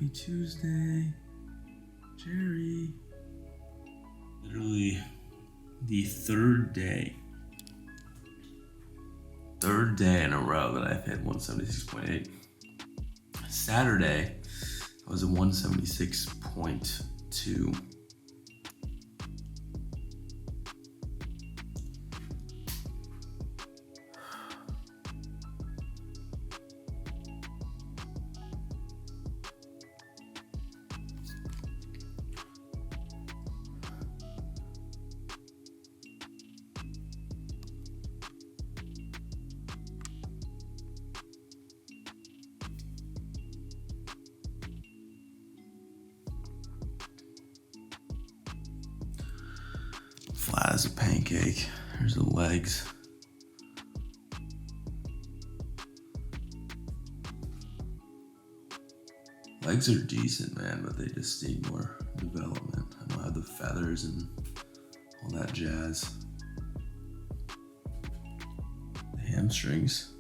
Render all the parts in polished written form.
Happy Tuesday, Jerry. Literally the third day in a row that I've hit 176.8. Saturday, I was at 176.2. Flat as a pancake. Here's the legs. Legs are decent, man, but they just need more development. I don't have the feathers and all that jazz. The hamstrings.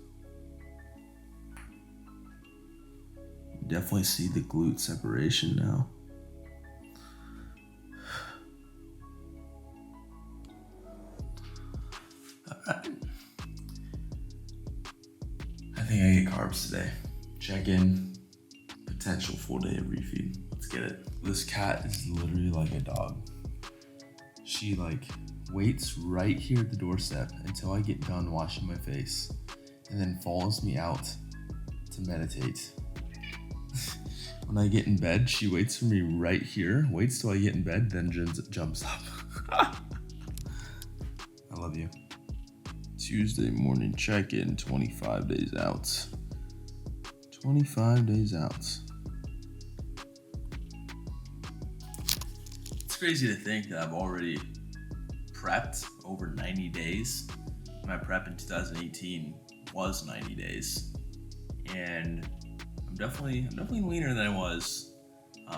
Definitely see the glute separation now. I think I get carbs today. Check in. Potential full day of refeed. Let's get it. This cat is literally like a dog. She waits right here at the doorstep until I get done washing my face and then follows me out to meditate. When I get in bed, she waits for me right here, waits till I get in bed, then jumps up. I love you. Tuesday morning check-in, 25 days out. 25 days out. It's crazy to think that I've already prepped over 90 days. My prep in 2018 was 90 days. And I'm definitely leaner than I was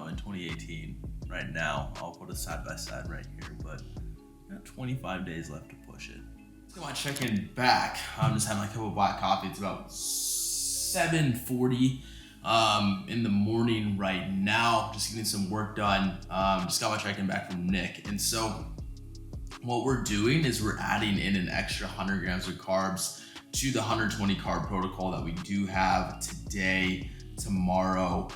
in 2018. Right now, I'll put a side by side right here, but I got 25 days left to push it. So my check-in back. I'm just having a cup of black coffee. It's about 7:40 in the morning right now. Just getting some work done. Just got my check-in back from Nick. And so what we're doing is we're adding in an extra 100 grams of carbs to the 120 carb protocol that we do have today, tomorrow,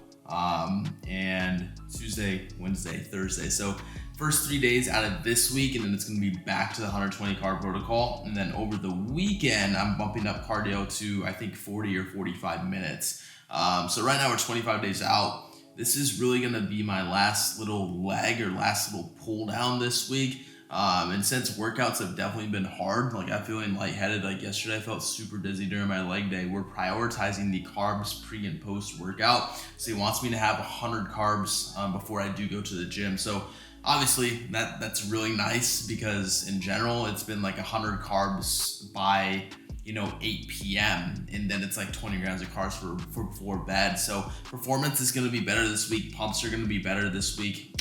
and Tuesday, Wednesday, Thursday. So first 3 days out of this week, and then it's gonna be back to the 120 carb protocol. And then over the weekend, I'm bumping up cardio to, I think, 40 or 45 minutes. So right now we're 25 days out. This is really gonna be my last little leg or last little pull down this week. And since workouts have definitely been hard, I'm feeling lightheaded. Yesterday, I felt super dizzy during my leg day. We're prioritizing the carbs pre and post workout. So he wants me to have 100 carbs before I do go to the gym. So obviously that's really nice because in general, it's been 100 carbs by 8 p.m. and then it's 20 grams of carbs for before bed. So performance is going to be better this week. Pumps are going to be better this week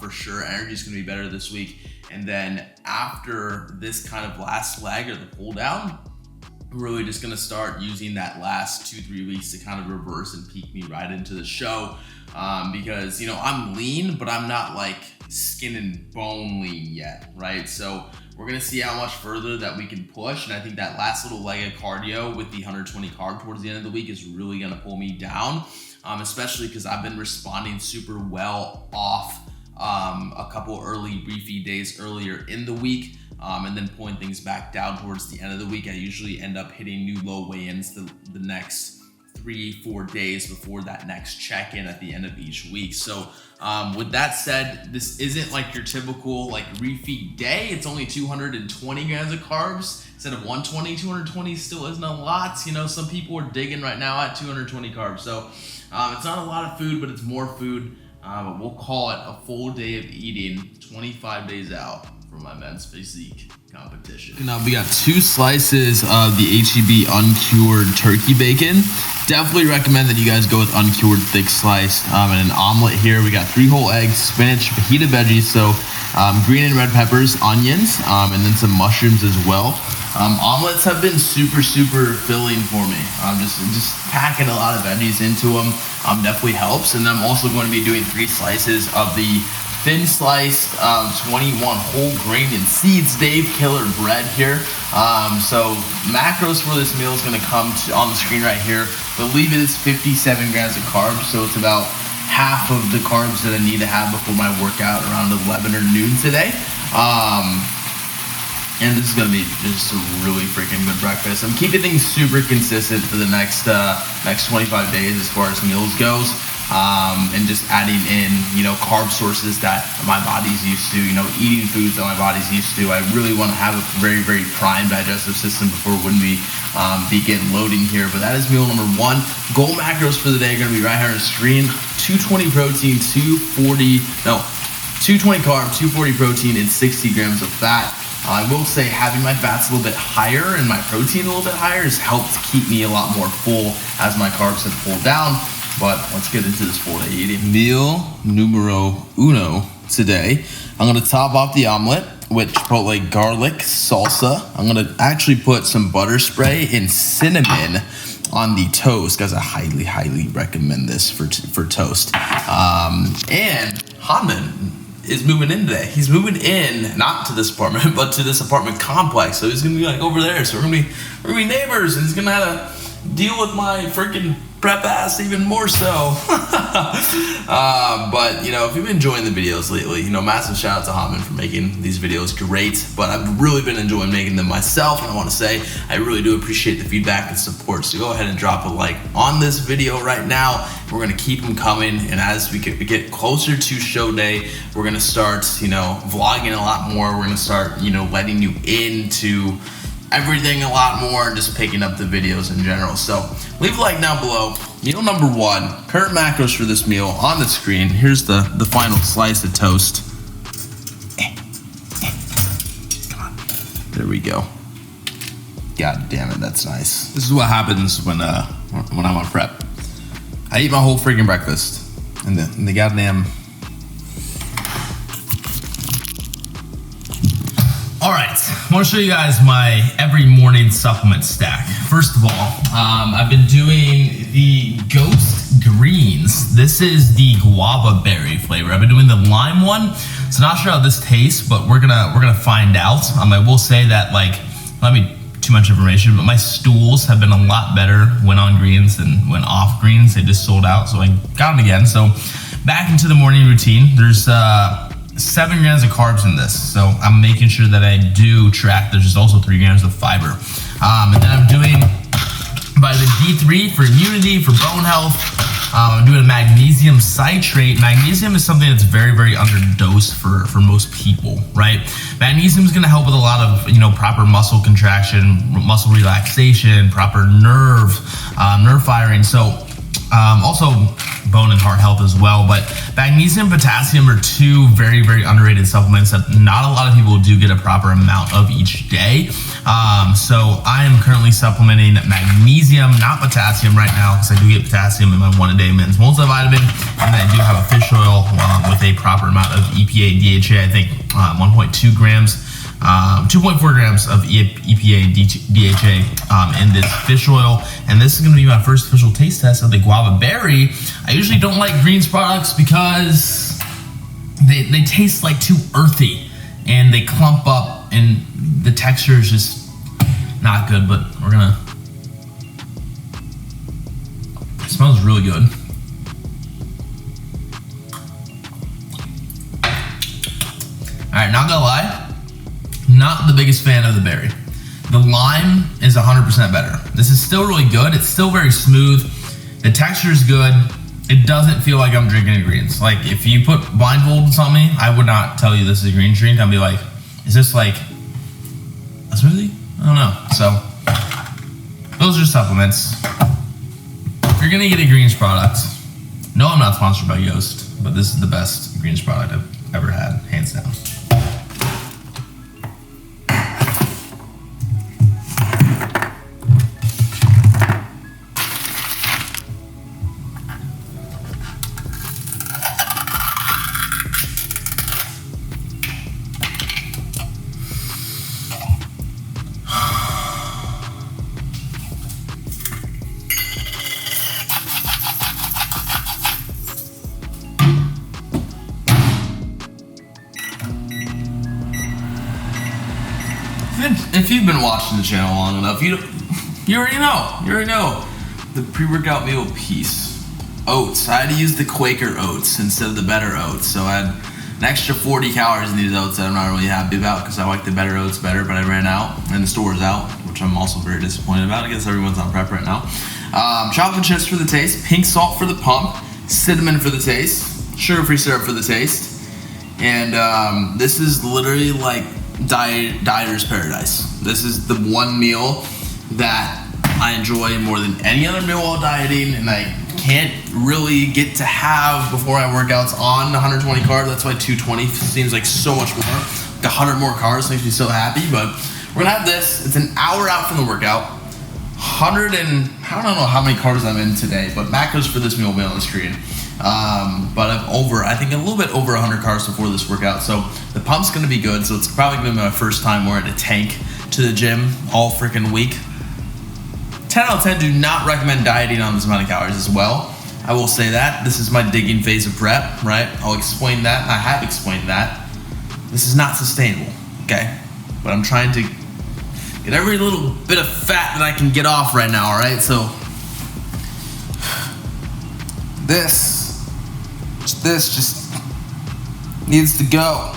for sure. Energy is going to be better this week. And then after this kind of last leg or the pull down, we're really just going to start using that last 2-3 weeks to kind of reverse and peak me right into the show. Because, I'm lean, but I'm not skin and bone lean yet, right? So we're going to see how much further that we can push. And I think that last little leg of cardio with the 120 carb towards the end of the week is really going to pull me down, especially because I've been responding super well off a couple early refeed days earlier in the week, and then pulling things back down towards the end of the week. I usually end up hitting new low weigh-ins the next 3-4 days before that next check-in at the end of each week. So with that said, this isn't your typical refeed day. It's only 220 grams of carbs instead of 120. 220 still isn't a lot. Some people are digging right now at 220 carbs. So it's not a lot of food, but it's more food. But we'll call it a full day of eating, 25 days out from my men's physique competition. Now we got 2 slices of the HEB uncured turkey bacon. Definitely recommend that you guys go with uncured thick slice. And an omelet here. We got 3 whole eggs, spinach, fajita veggies, so green and red peppers, onions, and then some mushrooms as well. Omelets have been super filling for me. Just packing a lot of veggies into them. definitely helps. And then I'm also going to be doing 3 slices of the thin sliced 21 whole grain and seeds Dave Killer bread here. So macros for this meal is going to come on the screen right here. I believe it is 57 grams of carbs, so it's about half of the carbs that I need to have before my workout around 11 or noon today. And this is gonna be just a really freaking good breakfast. I'm keeping things super consistent for the next 25 days as far as meals goes. And just adding in, carb sources that my body's used to, eating foods that my body's used to. I really want to have a very, very prime digestive system before when we begin loading here. But that is meal number 1. Goal macros for the day are going to be right here on the screen. 220 protein, 220 carb, 240 protein, and 60 grams of fat. I will say having my fats a little bit higher and my protein a little bit higher has helped keep me a lot more full as my carbs have pulled down. But let's get into this 4-day eating. Meal numero uno today. I'm gonna top off the omelet with chipotle garlic salsa. I'm gonna actually put some butter spray and cinnamon on the toast, guys. I highly, highly recommend this for toast. And Hanman is moving in today. He's moving in, not to this apartment, but to this apartment complex. So he's gonna be like over there. So we're gonna be neighbors, and he's gonna have to deal with my freaking prep ass even more so. But if you've been enjoying the videos lately, massive shout out to Hanman for making these videos great. But I've really been enjoying making them myself, and I want to say I really do appreciate the feedback and support. So go ahead and drop a like on this video right now. We're gonna keep them coming, and as we get closer to show day, we're gonna start vlogging a lot more. We're gonna start letting you into everything a lot more and just picking up the videos in general. So leave a like down below. Meal number 1, current macros for this meal on the screen. Here's the final slice of toast. Come on, there we go. God damn it, that's nice. This is what happens when I'm on prep. I eat my whole freaking breakfast, and the goddamn. All right, I want to show you guys my every morning supplement stack. First of all, I've been doing the Ghost Greens. This is the guava berry flavor. I've been doing the lime one, so not sure how this tastes, but we're gonna find out. I will say that not be too much information, but my stools have been a lot better when on greens than when off greens. They just sold out, so I got them again. So back into the morning routine. There's 7 grams of carbs in this, so I'm making sure that I do track. There's just also 3 grams of fiber, and then I'm doing vitamin D3 for immunity, for bone health. I'm doing a magnesium citrate. Magnesium is something that's very, very underdosed for most people, right? Magnesium is going to help with a lot of proper muscle contraction, muscle relaxation, proper nerve firing. So also bone and heart health as well. But magnesium and potassium are 2 very, very underrated supplements that not a lot of people do get a proper amount of each day. So I am currently supplementing magnesium, not potassium right now, because I do get potassium in my 1-a-day men's multivitamin, and then I do have a fish oil with a proper amount of EPA, DHA. I think 1.2 grams. 2.4 grams of EPA DHA in this fish oil, and this is going to be my first official taste test of the guava berry. I usually don't like greens products because they taste like too earthy and they clump up and the texture is just not good, but it smells really good. All right, not gonna lie, not the biggest fan of the berry. The lime is 100% better. This is still really good. It's still very smooth. The texture is good. It doesn't feel like I'm drinking a greens. Like if you put blindfolds on me, I would not tell you this is a green drink. I'd be like, is this like a smoothie? I don't know. So those are supplements. If you're gonna get a greens product, no, I'm not sponsored by Yoast, but this is the best greens product I've ever had, hands down. if you've been watching the channel long enough, you already know. You already know the pre-workout meal piece. Oats. I had to use the Quaker oats instead of the Better oats, so I had an extra 40 calories in these oats that I'm not really happy about because I like the Better oats better, but I ran out and the store's out, which I'm also very disappointed about. I guess everyone's on prep right now. Chocolate chips for the taste, pink salt for the pump, cinnamon for the taste, sugar-free syrup for the taste, and this is literally like dieter's paradise. This is the one meal that I enjoy more than any other meal while dieting, and I can't really get to have before I work outs on 120 carbs. That's why 220 seems like so much more. Like 100 more carbs makes me so happy, but we're gonna have this. It's an hour out from the workout. 100 and I don't know how many carbs I'm in today, but macros for this meal will be on the screen. But I think a little bit over 100 carbs before this workout. So the pump's gonna be good. So it's probably gonna be my first time wearing a tank to the gym all freaking week. 10 out of 10 do not recommend dieting on this amount of calories as well. I will say that. This is my digging phase of prep, right? I'll explain that. I have explained that. This is not sustainable, okay? But I'm trying to get every little bit of fat that I can get off right now, all right? So this just needs to go.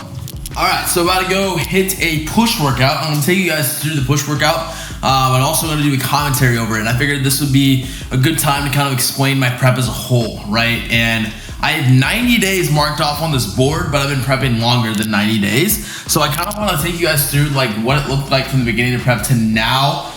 All right, so about to go hit a push workout. I'm gonna take you guys through the push workout. I'm also gonna do a commentary over it. And I figured this would be a good time to kind of explain my prep as a whole, right? And I have 90 days marked off on this board, but I've been prepping longer than 90 days. So I kind of wanna take you guys through like what it looked like from the beginning of prep to now,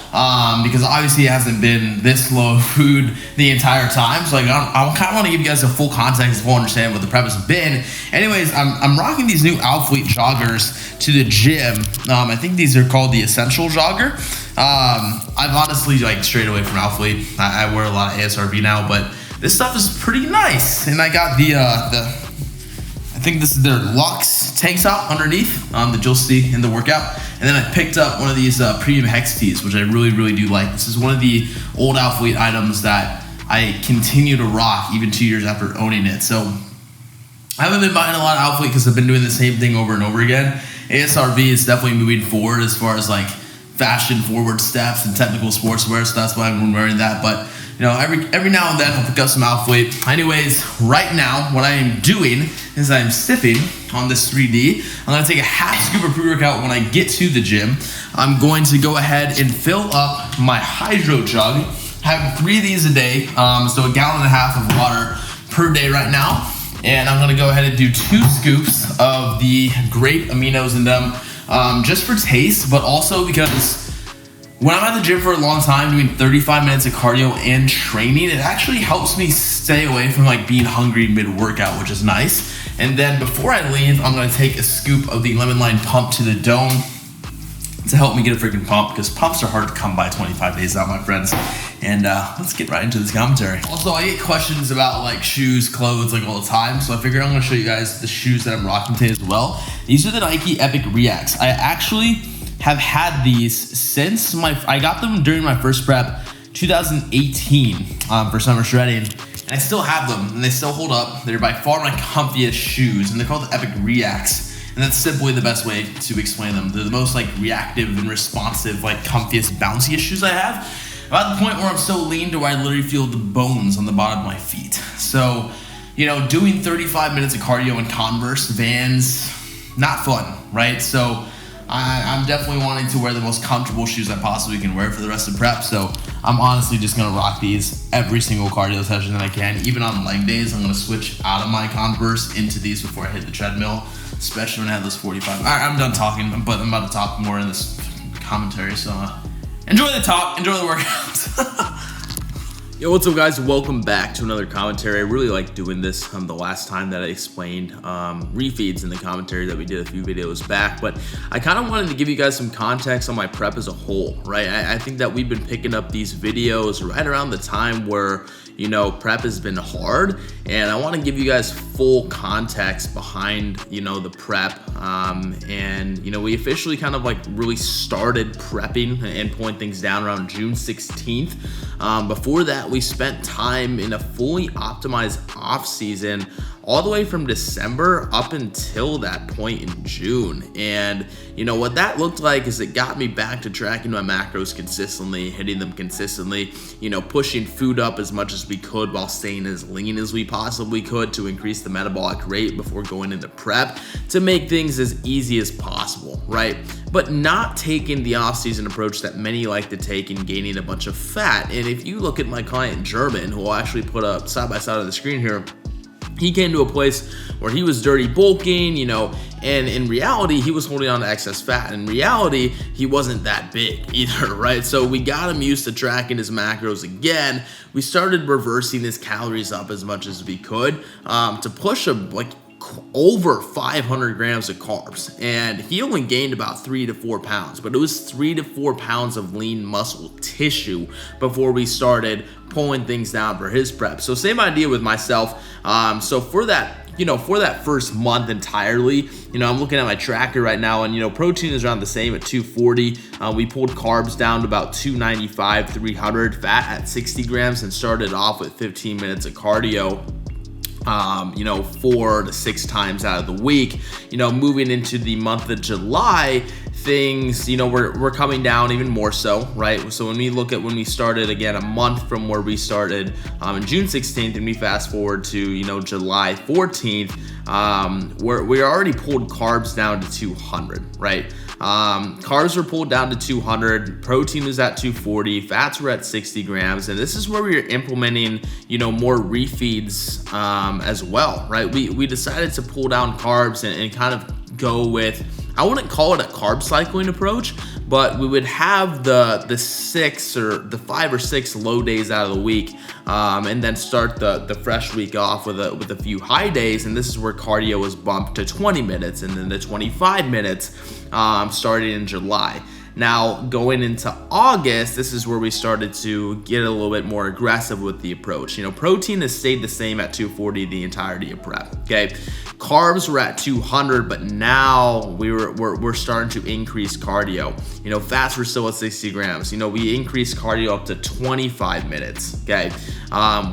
because obviously it hasn't been this low of food the entire time. So like I kind of want to give you guys a full context, full understanding what the prep has been. Anyways, I'm rocking these new Iifym joggers to the gym. I think these are called the Essential Jogger. I've honestly like strayed away from Iifym. I wear a lot of ASRB now, but this stuff is pretty nice. And I got I think this is their Luxe tank top underneath that you'll see in the workout. And then I picked up one of these premium hex tees, which I really, really do like. This is one of the old Iifym items that I continue to rock even 2 years after owning it. So I haven't been buying a lot of Iifym because I've been doing the same thing over and over again. ASRB is definitely moving forward as far as like fashion forward steps and technical sportswear, so that's why I've been wearing that. But you know, every now and then I'll pick up some Iifym. Anyways, right now what I am doing is I'm sipping on this 3D. I'm gonna take a half scoop of pre-workout when I get to the gym. I'm going to go ahead and fill up my hydro jug. Have 3 of these a day, so 1.5 gallons of water per day right now. And I'm gonna go ahead and do 2 scoops of the great aminos in them, just for taste, but also because when I'm at the gym for a long time doing 35 minutes of cardio and training, it actually helps me stay away from like being hungry mid-workout, which is nice. And then before I leave, I'm gonna take a scoop of the lemon lime pump to the dome to help me get a freaking pump, because pumps are hard to come by 25 days out, my friends. And let's get right into this commentary. Also, I get questions about like shoes, clothes, like all the time. So I figured I'm gonna show you guys the shoes that I'm rocking today as well. These are the Nike Epic Reacts. I actually have had these since I got them during my first prep, 2018, for summer shredding, and I still have them, and they still hold up. They're by far my comfiest shoes, and they're called the Epic Reacts, and that's simply the best way to explain them. They're the most like reactive and responsive, like comfiest, bounciest shoes I have. I'm at the point where I'm so lean to where I literally feel the bones on the bottom of my feet. So, you know, doing 35 minutes of cardio in Converse, Vans, not fun, right? So I'm definitely wanting to wear the most comfortable shoes I possibly can wear for the rest of prep. So I'm honestly just gonna rock these every single cardio session that I can. Even on leg days, I'm gonna switch out of my Converse into these before I hit the treadmill, especially when I have this 45. All right, I'm done talking, but I'm about to talk more in this commentary. So enjoy the talk, enjoy the workout. Yo, what's up guys? Welcome back to another commentary. I really like doing this. The last time that I explained refeeds in the commentary that we did a few videos back, but I kind of wanted to give you guys some context on my prep as a whole, right? I think that we've been picking up these videos right around the time where, you know, prep has been hard, and I want to give you guys full context behind, you know, the prep, and you know, we officially kind of like really started prepping and pulling things down around June 16th. Before that, we spent time in a fully optimized off season all the way from December up until that point in June. And you know what that looked like is it got me back to tracking my macros consistently, hitting them consistently, you know, pushing food up as much as we could while staying as lean as we possibly could to increase the metabolic rate before going into prep, to make things as easy as possible, right? But not taking the off-season approach that many like to take in gaining a bunch of fat. And if you look at my client German, who I'll actually put up side by side on the screen here, he came to a place where he was dirty bulking, you know, and in reality, he was holding on to excess fat. In reality, he wasn't that big either, right? So we got him used to tracking his macros again. We started reversing his calories up as much as we could to push him like over 500 grams of carbs, and he only gained about 3 to 4 pounds, but it was 3 to 4 pounds of lean muscle tissue before we started pulling things down for his prep. So same idea with myself. So for that, you know, for that first month entirely, you know, I'm looking at my tracker right now, and you know, protein is around the same at 240. We pulled carbs down to about 295, 300, fat at 60 grams, and started off with 15 minutes of cardio. You know, 4 to 6 times out of the week. You know, moving into the month of July, things, you know, we're coming down even more so, right? So when we look at when we started, again, a month from where we started on June 16th, and we fast forward to, you know, July 14th, we already pulled carbs down to 200, right? Carbs were pulled down to 200, protein was at 240, fats were at 60 grams, and this is where we are implementing, you know, more refeeds as well, right? We decided to pull down carbs and kind of go with, I wouldn't call it a carb cycling approach, but we would have the 5 or 6 low days out of the week, and then start the fresh week off with a few high days. And this is where cardio was bumped to 20 minutes and then to 25 minutes starting in July. Now, going into August, this is where we started to get a little bit more aggressive with the approach. You know, protein has stayed the same at 240 the entirety of prep, okay? Carbs were at 200, but now we're starting to increase cardio. You know, fats were still at 60 grams. You know, we increased cardio up to 25 minutes, okay?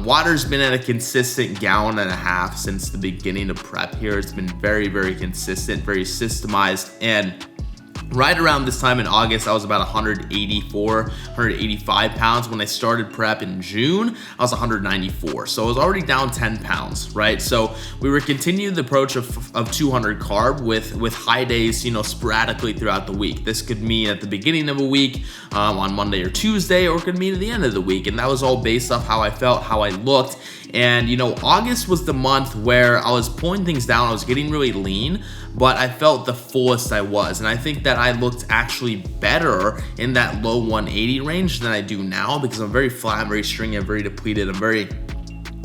Water's been at a consistent 1.5 gallons since the beginning of prep here. It's been very, very consistent, very systemized, and right around this time in August, I was about 184, 185 pounds. When I started prep in June, I was 194. So I was already down 10 pounds, right? So we were continuing the approach of 200 carb with high days, you know, sporadically throughout the week. This could mean at the beginning of a week, on Monday or Tuesday, or it could mean at the end of the week. And that was all based off how I felt, how I looked. And, you know, August was the month where I was pulling things down. I was getting really lean, but I felt the fullest I was. And I think that I looked actually better in that low 180 range than I do now, because I'm very flat, very stringy, I'm very depleted, I'm very,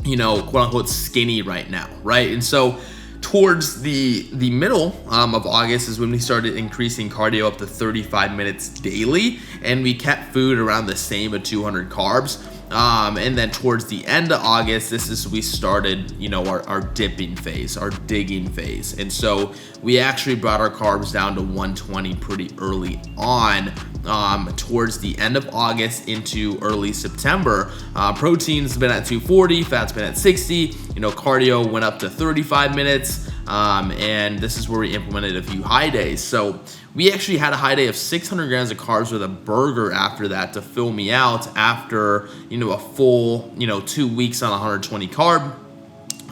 you know, quote unquote skinny right now, right? And so towards the middle of August is when we started increasing cardio up to 35 minutes daily, and we kept food around the same at 200 carbs. And then towards the end of August, we started, you know, our dipping phase, our digging phase. And so we actually brought our carbs down to 120 pretty early on, towards the end of August into early September. Protein's been at 240, fat's been at 60, you know, cardio went up to 35 minutes. And this is where we implemented a few high days. So we actually had a high day of 600 grams of carbs with a burger after that to fill me out after, you know, a full, you know, 2 weeks on 120 carb.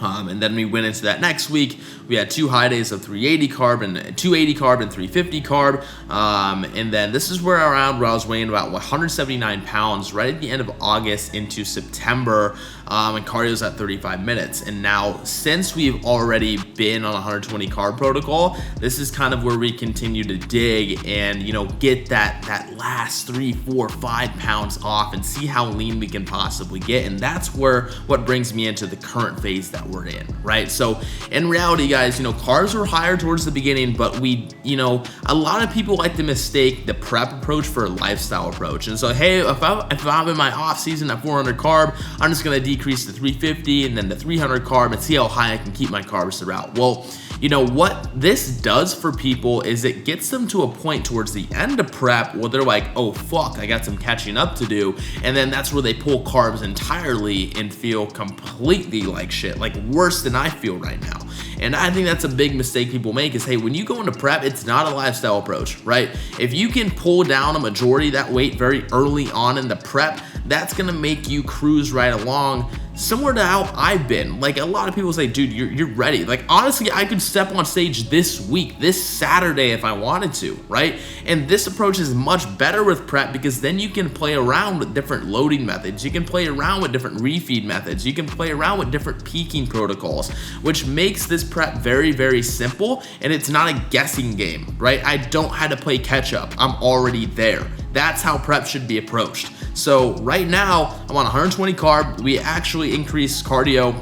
And then we went into that next week. We had 2 high days of 380 carb and 280 carb and 350 carb. And then this is where I was weighing about 179 pounds right at the end of August into September. And cardio's at 35 minutes. And now, since we've already been on a 120 carb protocol, this is kind of where we continue to dig and, you know, get that last 3, 4, 5 pounds off and see how lean we can possibly get. And that's what brings me into the current phase that we're in, right? So in reality, guys, you know, carbs were higher towards the beginning, but we, you know, a lot of people like to mistake the prep approach for a lifestyle approach. And so, hey, if I'm in my off season at 400 carb, I'm just going to decrease to 350 and then to 300 carb and see how high I can keep my carbs throughout. Well, you know, what this does for people is it gets them to a point towards the end of prep where they're like, oh fuck, I got some catching up to do. And then that's where they pull carbs entirely and feel completely like shit, like worse than I feel right now. And I think that's a big mistake people make is, hey, when you go into prep, it's not a lifestyle approach, right? If you can pull down a majority of that weight very early on in the prep, that's gonna make you cruise right along, similar to how I've been. Like, a lot of people say, dude, you're ready. Like, honestly, I could step on stage this week, this Saturday if I wanted to, right? And this approach is much better with prep because then you can play around with different loading methods. You can play around with different refeed methods. You can play around with different peaking protocols, which makes this prep very, very simple, and it's not a guessing game, right? I don't have to play catch up. I'm already there. That's how prep should be approached. So right now, I'm on 120 carb. We actually increased cardio.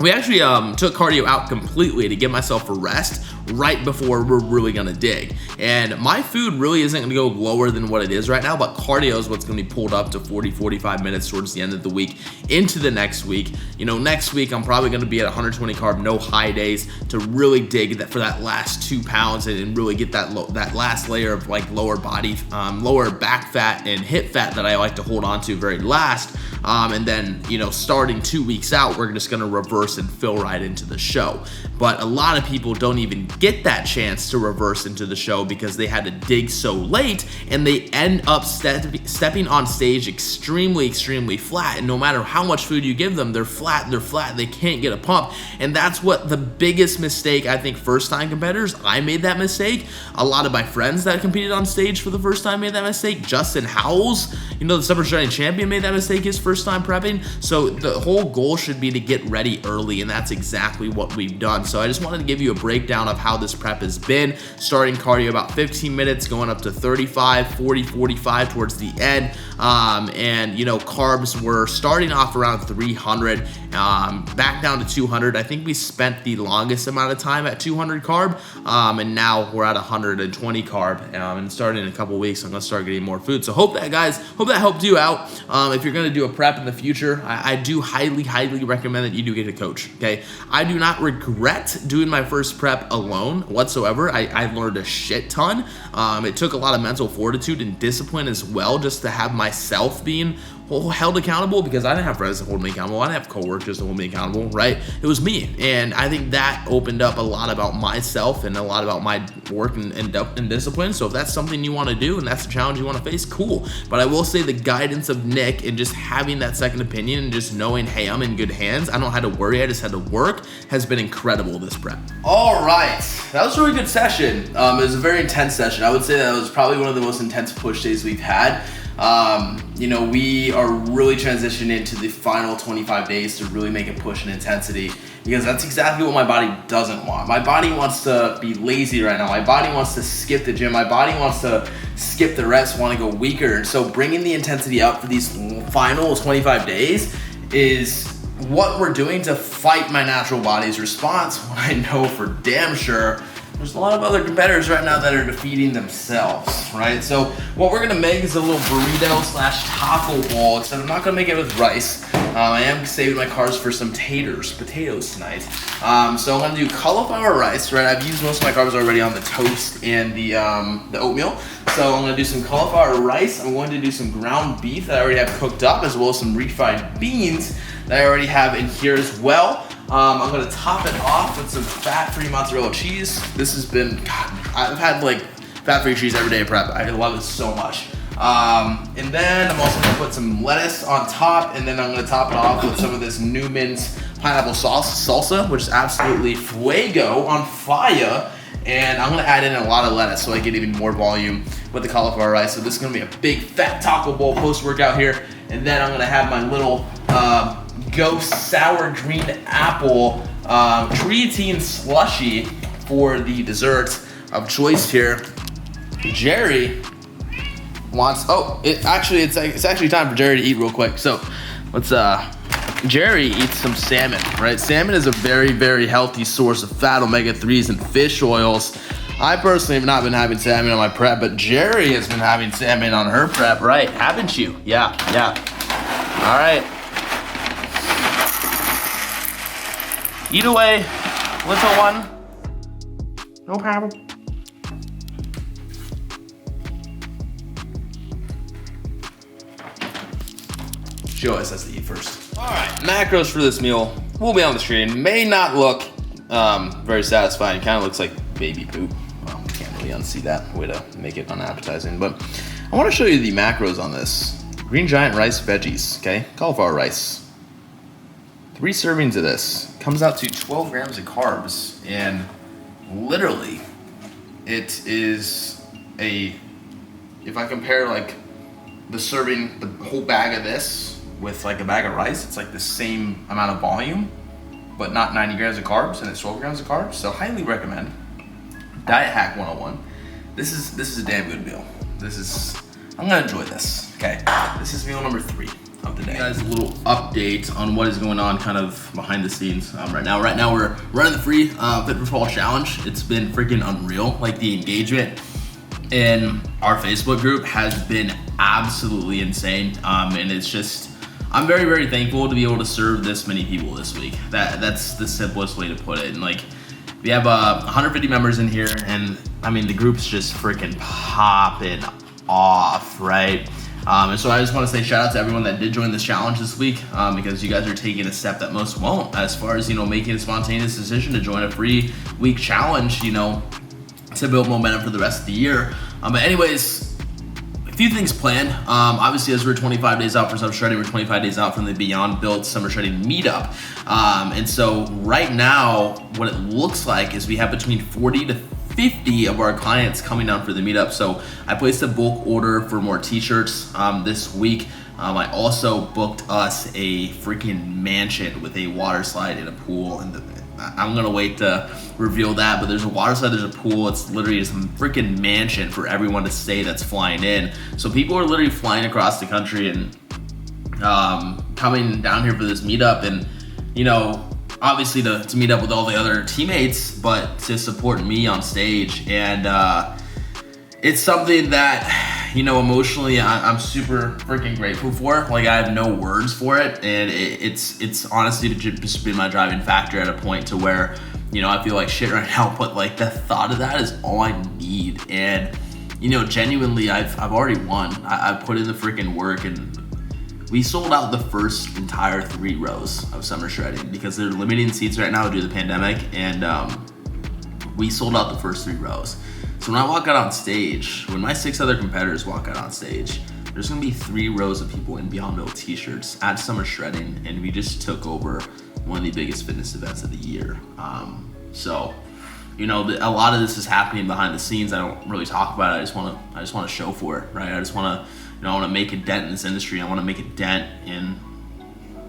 We actually took cardio out completely to give myself a rest right before we're really gonna dig. And my food really isn't gonna go lower than what it is right now, but cardio is what's gonna be pulled up to 40, 45 minutes towards the end of the week into the next week. You know, next week I'm probably gonna be at 120 carb, no high days, to really dig that for that last 2 pounds and really get that last layer of like lower body, lower back fat and hip fat that I like to hold on to very last. And then, you know, starting 2 weeks out, we're just gonna reverse and fill right into the show. But a lot of people don't even get that chance to reverse into the show because they had to dig so late, and they end up stepping on stage extremely, extremely flat. And no matter how much food you give them, they're flat, they can't get a pump. And that's what the biggest mistake, I think, first-time competitors, I made that mistake. A lot of my friends that competed on stage for the first time made that mistake. Justin Howells, you know, the summer shredding champion, made that mistake his first time prepping. So the whole goal should be to get ready early, and that's exactly what we've done. So I just wanted to give you a breakdown of how this prep has been, starting cardio about 15 minutes, going up to 35, 40, 45 towards the end. And you know, carbs were starting off around 300, back down to 200. I think we spent the longest amount of time at 200 carb, and now we're at 120 carb. And starting in a couple weeks, I'm gonna start getting more food. So hope that, guys, hope that helped you out. If you're gonna do a prep in the future, I do highly, highly recommend that you do get a coach, okay? I do not regret doing my first prep alone whatsoever. I learned a shit ton. It took a lot of mental fortitude and discipline as well, just to have myself being held accountable, because I didn't have friends to hold me accountable. I didn't have coworkers to hold me accountable, right? It was me. And I think that opened up a lot about myself and a lot about my work and discipline. So if that's something you want to do and that's a challenge you want to face, cool. But I will say the guidance of Nick and just having that second opinion and just knowing, hey, I'm in good hands, I don't have to worry, I just had to work, has been incredible this prep. All right, that was a really good session. It was a very intense session. I would say that was probably one of the most intense push days we've had. You know, we are really transitioning into the final 25 days to really make a push in intensity, because that's exactly what my body doesn't want. My body wants to be lazy right now. My body wants to skip the gym. My body wants to skip the reps, want to go weaker. And so bringing the intensity up for these final 25 days is what we're doing to fight my natural body's response, when I know for damn sure there's a lot of other competitors right now that are defeating themselves, right? So what we're gonna make is a little burrito slash taco bowl, except I'm not gonna make it with rice. I am saving my carbs for some potatoes tonight. So I'm gonna do cauliflower rice, right? I've used most of my carbs already on the toast and the oatmeal. So I'm gonna do some cauliflower rice. I'm going to do some ground beef that I already have cooked up, as well as some refried beans that I already have in here as well. I'm gonna top it off with some fat-free mozzarella cheese. This has been, God, I've had like fat-free cheese every day of prep. I love it so much. And then I'm also gonna put some lettuce on top, and then I'm gonna top it off with some of this Newman's pineapple salsa, which is absolutely fuego, on fire. And I'm gonna add in a lot of lettuce so I get even more volume with the cauliflower rice. So this is gonna be a big fat taco bowl post-workout here. And then I'm gonna have my little Ghost sour green apple creatine slushy for the dessert of choice here. Jerry wants, it's actually time for Jerry to eat real quick. So let's Jerry eats some salmon, right? Salmon is a very, very healthy source of fat, omega-3s, and fish oils. I personally have not been having salmon on my prep, but Jerry has been having salmon on her prep, right? Haven't you? Yeah. All right. Eat away, little one. No problem. She always has to eat first. All right, macros for this meal will be on the screen. May not look very satisfying. Kind of looks like baby poop. Well, can't really unsee that. Way to make it unappetizing. But I want to show you the macros on this. Green giant rice veggies, okay? Cauliflower rice. 3 servings of this. Comes out to 12 grams of carbs. And literally, it is if I compare like the serving, the whole bag of this with like a bag of rice, it's like the same amount of volume, but not 90 grams of carbs, and it's 12 grams of carbs. So highly recommend. Diet hack 101. This is a damn good meal. I'm gonna enjoy this. Okay, this is meal number 3 of the day. Guys, a little update on what is going on kind of behind the scenes right now. Right now we're running the free Fit for Fall challenge. It's been freaking unreal. Like the engagement in our Facebook group has been absolutely insane, and it's just, I'm very, very thankful to be able to serve this many people this week. That's the simplest way to put it. And like, we have 150 members in here, and I mean the group's just freaking popping off, right? And so I just want to say shout out to everyone that did join this challenge this week, because you guys are taking a step that most won't, as far as, you know, making a spontaneous decision to join a free week challenge, you know, to build momentum for the rest of the year. But anyways, a few things planned. Obviously, as we're 25 days out for summer shredding, we're 25 days out from the Beyond Built Summer Shredding Meetup. And so right now, what it looks like is we have between 40 to 50 of our clients coming down for the meetup. So I placed a bulk order for more t-shirts this week. I also booked us a freaking mansion with a water slide and a pool, and I'm gonna wait to reveal that, but there's a water slide, there's a pool. It's literally just a freaking mansion for everyone to stay that's flying in. So people are literally flying across the country and coming down here for this meetup, and you know, obviously to meet up with all the other teammates, but to support me on stage. And it's something that, you know, emotionally I'm super freaking grateful for. Like, I have no words for it, and it's honestly just been my driving factor at a point to where, you know, I feel like shit right now, but like the thought of that is all I need. And you know, genuinely, I've already won. I put in the freaking work, and we sold out the first entire 3 rows of summer shredding because they're limiting seats right now due to the pandemic, and we sold out the first 3 rows. So when I walk out on stage, when my 6 other competitors walk out on stage, there's gonna be 3 rows of people in Beyond Built t-shirts at summer shredding, and we just took over one of the biggest fitness events of the year. So, you know, a lot of this is happening behind the scenes. I don't really talk about it. I just want to show for it, right? I just want to, you know, I want to make a dent in this industry. I want to make a dent in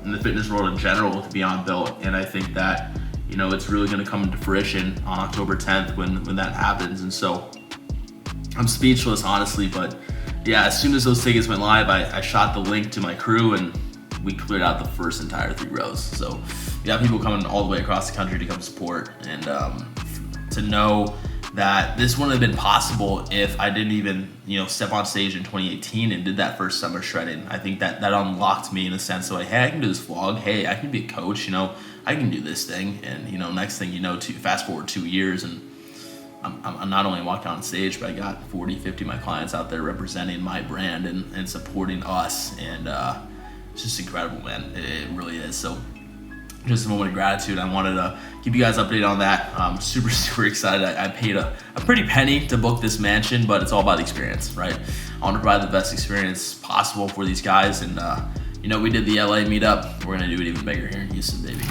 the fitness world in general with Beyond Built, and I think that, you know, it's really going to come into fruition on October 10th when that happens. And so I'm speechless, honestly. But yeah, as soon as those tickets went live, I shot the link to my crew, and we cleared out the first entire 3 rows. So you have people coming all the way across the country to come support, and to know that this wouldn't have been possible if I didn't even, you know, step on stage in 2018 and did that first summer shredding. I think that unlocked me in a sense of like, hey, I can do this vlog. Hey, I can be a coach, you know, I can do this thing. And, you know, next thing you know, fast forward 2 years, and I'm not only walking on stage, but I got 40, 50 of my clients out there representing my brand and supporting us. And it's just incredible, man. It really is. So just a moment of gratitude. I wanted to keep you guys updated on that. I'm super, super excited. I paid a pretty penny to book this mansion, but it's all about the experience, right? I want to provide the best experience possible for these guys. And, you know, we did the LA meetup. We're going to do it even bigger here in Houston, baby.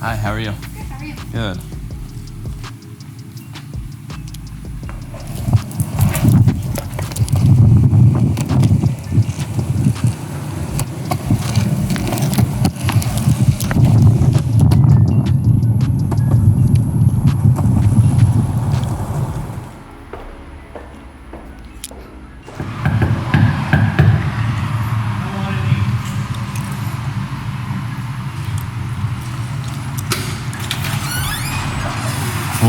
Hi, how are you? Good, how are you? Good.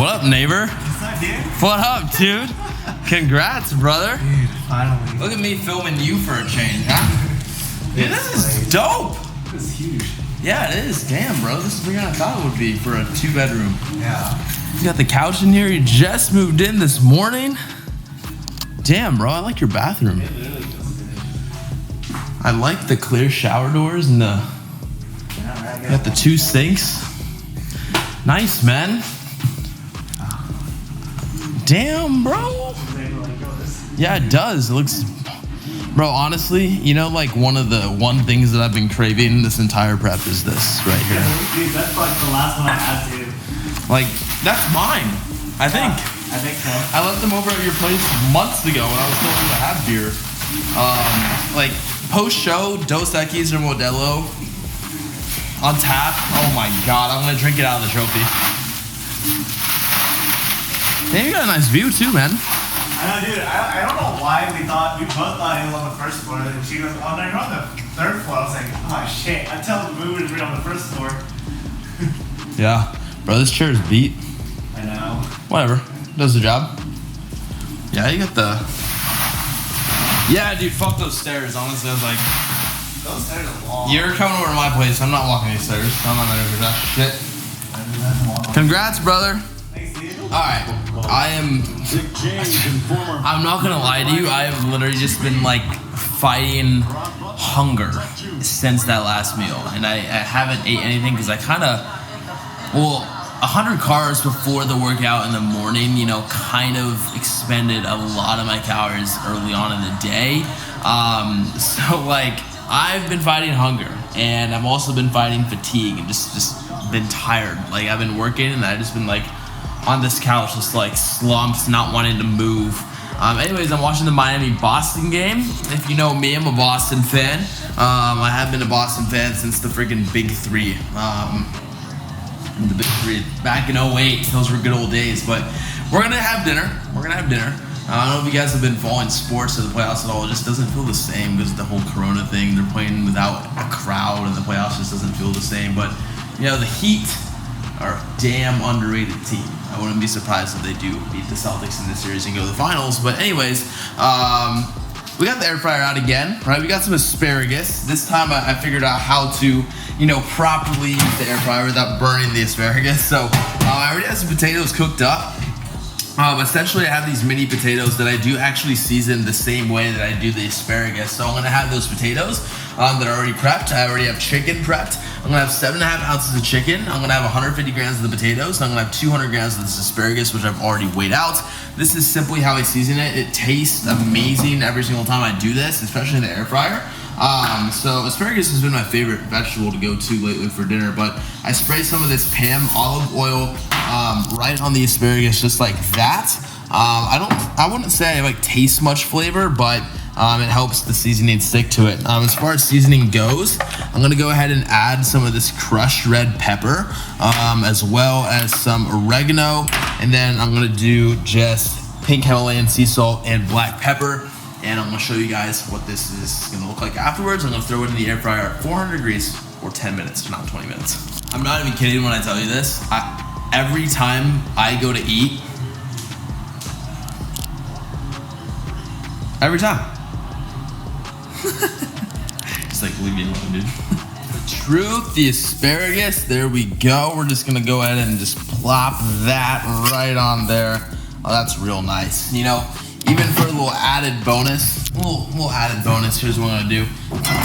What up, neighbor? What's up, dude? What up, dude? Congrats, brother. Dude, finally. Look at me filming you for a change, huh? Dude, this is dope. This is huge. Yeah, it is. Damn, bro. This is bigger than I thought it would be for a 2-bedroom. Yeah. You got the couch in here. You just moved in this morning. Damn, bro. I like your bathroom. It really feels good. I like the clear shower doors and the... You got the 2 sinks. Nice, man. Damn, bro. Yeah, it does. It looks... Bro, honestly, you know, like one things that I've been craving this entire prep is this right here. Dude, that's like the last one I had, dude. Like, that's mine, I think. I think so. I left them over at your place months ago when I was still able to have beer. Like, post-show, Dos Equis or Modelo on tap. Oh my God, I'm gonna drink it out of the trophy. Damn, you got a nice view too, man. I know, dude. I don't know why we both thought it was on the first floor. And she goes, oh, no, you're on the 3rd floor. I was like, oh, shit. I tell the movie to be on the 1st floor. Yeah. Bro, this chair is beat. I know. Whatever. Does the job. Yeah, you got the... Yeah, dude, fuck those stairs. Honestly, I was like... Those stairs are long. You're coming over to my place. I'm not walking these stairs. I'm not gonna do that shit. Congrats, brother. Thanks, dude. Alright. I'm not gonna lie to you. I have literally just been like fighting hunger since that last meal. And I haven't ate anything because I kind of... Well, 100 carbs before the workout in the morning, you know, kind of expended a lot of my calories early on in the day. So like, I've been fighting hunger, and I've also been fighting fatigue and just been tired. Like, I've been working, and I've just been like on this couch, just like slumped, not wanting to move. Anyways, I'm watching the Miami-Boston game. If you know me, I'm a Boston fan. I have been a Boston fan since the freaking Big Three. The Big Three back in 08, those were good old days. But we're gonna have dinner. I don't know if you guys have been following sports or the playoffs at all. It just doesn't feel the same because of the whole Corona thing. They're playing without a crowd, and the playoffs just doesn't feel the same. But you know, the Heat are a damn underrated team. I wouldn't be surprised if they do beat the Celtics in this series and go to the finals. But anyways, we got the air fryer out again, right? We got some asparagus. This time I figured out how to, you know, properly use the air fryer without burning the asparagus. So I already have some potatoes cooked up. Essentially, I have these mini potatoes that I do actually season the same way that I do the asparagus. So I'm gonna have those potatoes that are already prepped. I already have chicken prepped. I'm gonna have 7.5 ounces of chicken. I'm gonna have 150 grams of the potatoes. I'm gonna have 200 grams of this asparagus, which I've already weighed out. This is simply how I season it. It tastes amazing every single time I do this, especially in the air fryer. So asparagus has been my favorite vegetable to go to lately for dinner, but I spray some of this Pam olive oil right on the asparagus just like that. I wouldn't say I like taste much flavor, but it helps the seasoning stick to it. As far as seasoning goes, I'm gonna go ahead and add some of this crushed red pepper, as well as some oregano, and then I'm gonna do just pink Himalayan sea salt and black pepper. And I'm gonna show you guys what this is gonna look like afterwards. I'm gonna throw it in the air fryer at 400 degrees for 10 minutes, not 20 minutes. I'm not even kidding when I tell you this. Every time I go to eat, every time. Just like, leave me alone, dude. The truth, the asparagus, there we go. We're just gonna go ahead and just plop that right on there. Oh, that's real nice. You know, even for a little added bonus, here's what I'm gonna do.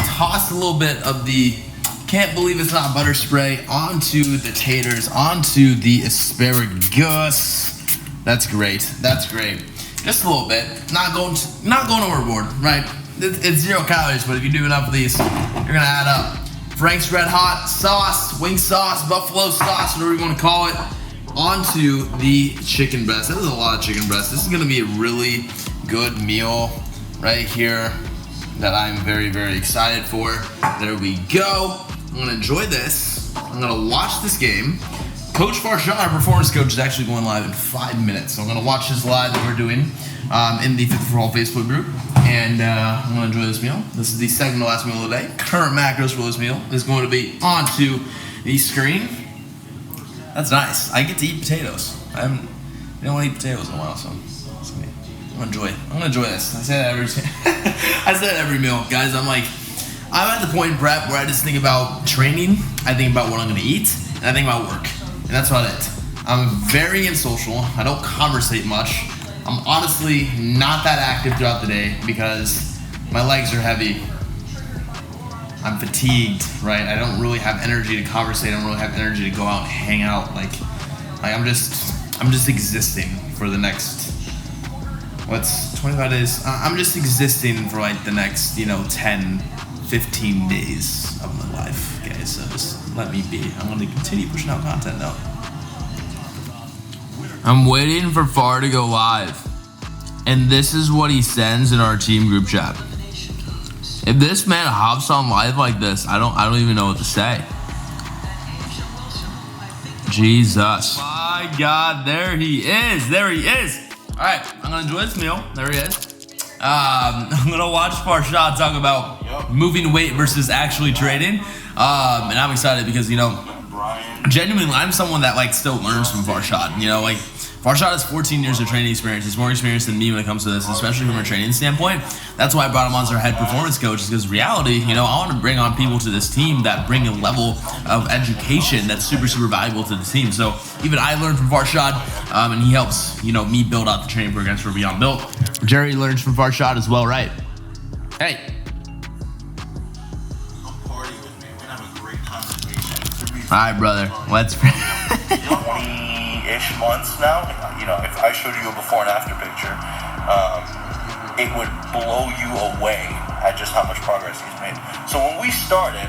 Toss a little bit of the, can't believe it's not butter spray, onto the taters, onto the asparagus. That's great, Just a little bit, not going overboard, right? It's 0 calories, but if you do enough of these, you're gonna add up. Frank's Red Hot sauce, wing sauce, buffalo sauce, whatever you wanna call it, onto the chicken breast. That is a lot of chicken breast. This is gonna be a really good meal right here that I'm very, very excited for. There we go. I'm gonna enjoy this. I'm gonna watch this game. Coach Farshawn, our performance coach, is actually going live in 5 minutes. So I'm gonna watch his live that we're doing in the Fit for All Facebook group. And I'm gonna enjoy this meal. This is the second to last meal of the day. Current macros for this meal is going to be onto the screen. That's nice. I get to eat potatoes. I don't want to eat potatoes in a while, so I'm gonna enjoy this. I say that every meal, guys. I'm at the point in prep where I just think about training, I think about what I'm gonna eat, and I think about work, and that's about it. I'm very unsocial. I don't conversate much. I'm honestly not that active throughout the day because my legs are heavy. I'm fatigued, right? I don't really have energy to conversate. I don't really have energy to go out and hang out. Like I'm just existing for the next, 25 days? I'm just existing for like the next, 10, 15 days of my life, okay? So just let me be. I'm gonna continue pushing out content though. I'm waiting for Far to go live. And this is what he sends in our team group chat. If this man hops on live like this, I don't even know what to say. Jesus. My God, there he is. All right, I'm gonna enjoy this meal. There he is. I'm gonna watch Farshad talk about moving weight versus actually trading. And I'm excited because, genuinely, I'm someone that still learns from Farshad. Farshad has 14 years of training experience. He's more experienced than me when it comes to this, especially from a training standpoint. That's why I brought him on as our head performance coach, is because reality, I want to bring on people to this team that bring a level of education that's super, super valuable to the team. So even I learned from Farshad, and he helps, me build out the training programs for Beyond Built. Jerry learns from Farshad as well, right? Hey. Come party with me. We're gonna have a great conversation. All right, brother. Let's 20-ish months now. If I showed you a before and after picture, it would blow you away at just how much progress he's made. So when we started,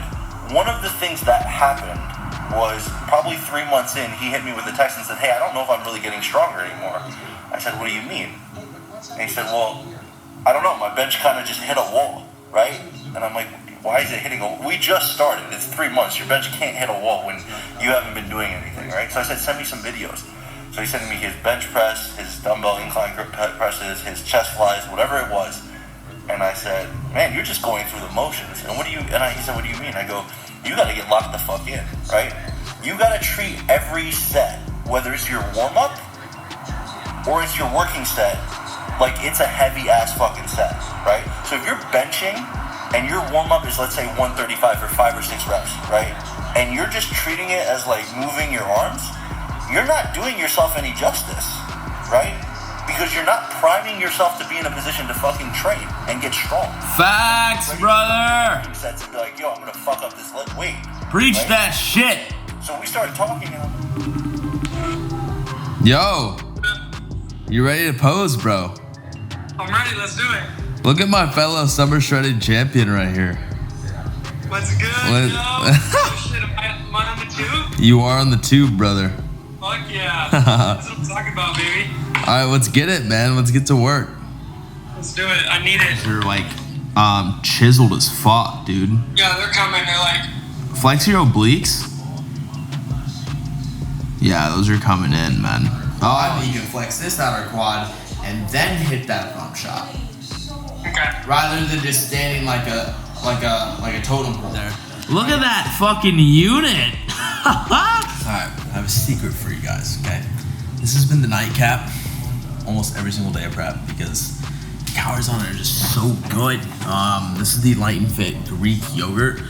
one of the things that happened was probably 3 months in, he hit me with a text and said, "Hey, I don't know if I'm really getting stronger anymore." I said, "What do you mean?" And he said, "Well, I don't know. My bench kind of just hit a wall, right?" And I'm like, "Why is it hitting a wall? We just started. It's 3 months. Your bench can't hit a wall when you haven't been doing anything, right?" So I said, "Send me some videos." So he sent me his bench press, his dumbbell incline presses, his chest flies, whatever it was. And I said, "Man, you're just going through the motions." And he said, "What do you mean?" I go, "You got to get locked the fuck in, right? You got to treat every set, whether it's your warm-up or it's your working set, like it's a heavy-ass fucking set, right? So if you're benching and your warm-up is, let's say, 135 for 5 or 6 reps, right? And you're just treating it as like moving your arms, you're not doing yourself any justice, right? Because you're not priming yourself to be in a position to fucking train and get strong. Facts, brother. Sets and be like, "Yo, I'm gonna fuck up this weight." Preach that shit. So we started talking. Yo, you ready to pose, bro? I'm ready. Let's do it. Look at my fellow summer shredded champion right here. What's good, yo? Oh, shit, am I on the tube? You are on the tube, brother. Fuck yeah. That's what I'm talking about, baby. All right, let's get it, man. Let's get to work. Let's do it. I need it. They're chiseled as fuck, dude. Yeah, they're coming. They're like... Flex your obliques. Yeah, those are coming in, man. Oh, I mean, you can flex this out our quad and then hit that bump shot. Okay. Rather than just standing like a totem pole there. Look at that fucking unit. Alright, I have a secret for you guys, okay? This has been the nightcap almost every single day of prep because the calories on it are just so good. This is the Light and Fit Greek yogurt.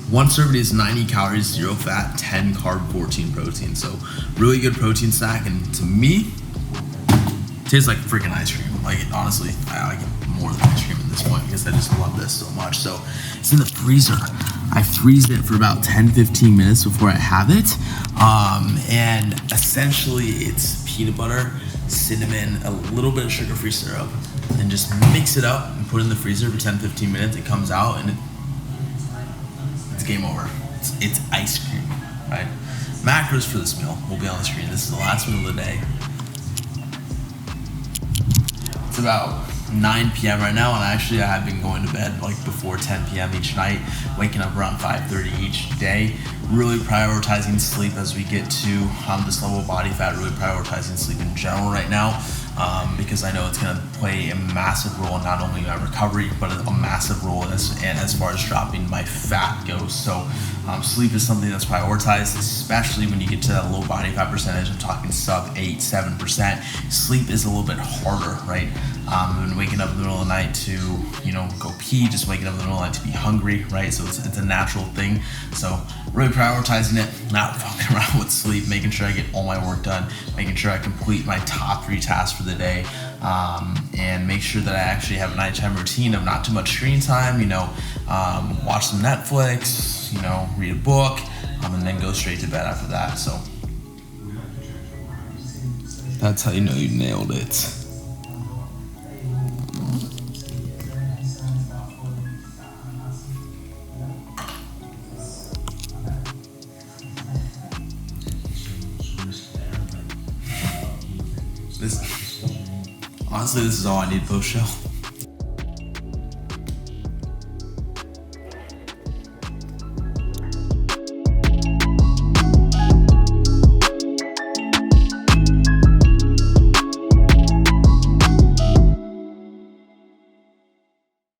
One serving is 90 calories, 0 fat, 10 carb, 14 protein. So really good protein snack, and to me, it tastes like freaking ice cream. Like, honestly, I like it more than ice cream at this point because I just love this so much. So it's in the freezer. I freeze it for about 10-15 minutes before I have it. And essentially it's peanut butter, cinnamon, a little bit of sugar-free syrup, and just mix it up and put it in the freezer for 10-15 minutes. It comes out and it's game over. It's ice cream, right? Macros for this meal will be on the screen. This is the last meal of the day. It's about 9 p.m. right now, and actually I have been going to bed like before 10 p.m. each night, waking up around 5:30 each day, really prioritizing sleep as we get to this level of body fat, really prioritizing sleep in general right now. because I know it's going to play a massive role in not only my recovery, but a massive role as far as dropping my fat goes. So sleep is something that's prioritized, especially when you get to that low body fat percentage. I'm talking sub 8-7%. Sleep is a little bit harder, right? And waking up in the middle of the night to, go pee, just waking up in the middle of the night to be hungry, right? So it's a natural thing. So really prioritizing it, not fucking around with sleep, making sure I get all my work done, making sure I complete my top 3 tasks for the day, and make sure that I actually have a nighttime routine of not too much screen time, watch some Netflix, read a book, and then go straight to bed after that. So that's how you know you nailed it. Honestly, this is all I need post show.